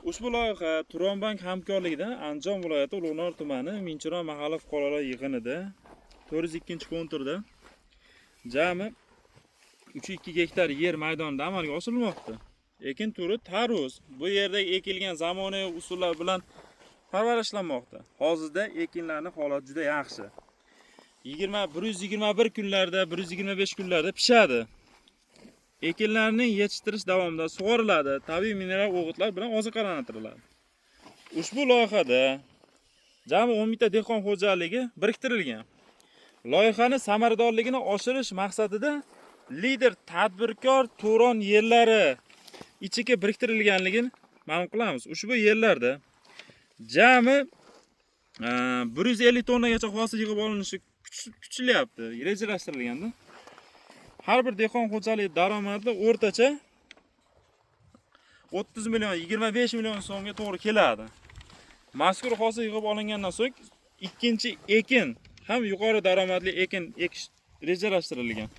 Ushbu loyiha Turonbank hamkorligida Andijon viloyati Ulug'nor tumani Minchiron mahalla fuqarolar yig'inida 402-konturda jami 3,2 gektar yer maydonida amalga oshirilmoqda. Ekin turi tarvuz. Bu yerda ekilgan zamonaviy usullar bilan parvarishlanmoqda. Hozirda ekinlarning holati juda yaxshi. 121 kunlarda, 125 kunlarda pishadi. Ekinlarning yetishtirish davomida sug'oriladi, tabiiy mineral o'g'itlar bilan oziqlantiriladi. Ushbu loyihada jami 10 mingta dehqon xo'jaligi biriktirilgan. Loyihaning samaradorligini oshirish maqsadida lider tadbirkor Turon yerlari ichiga biriktirilganligini ma'lum qilamiz. Ushbu yerlarda jami 150 tonnagacha hosil yig'ib olinishi kutilyapti, rejalashtirilganda. Har bir dehqon xo'jaligi daromadi o'rtacha 30 million, 25 million so'mga to'g'ri keladi. Mazkur hosil yig'ib olingandan so'ng ikkinchi ekin ham yuqori daromadli ekin ekish rejalashtirilgan.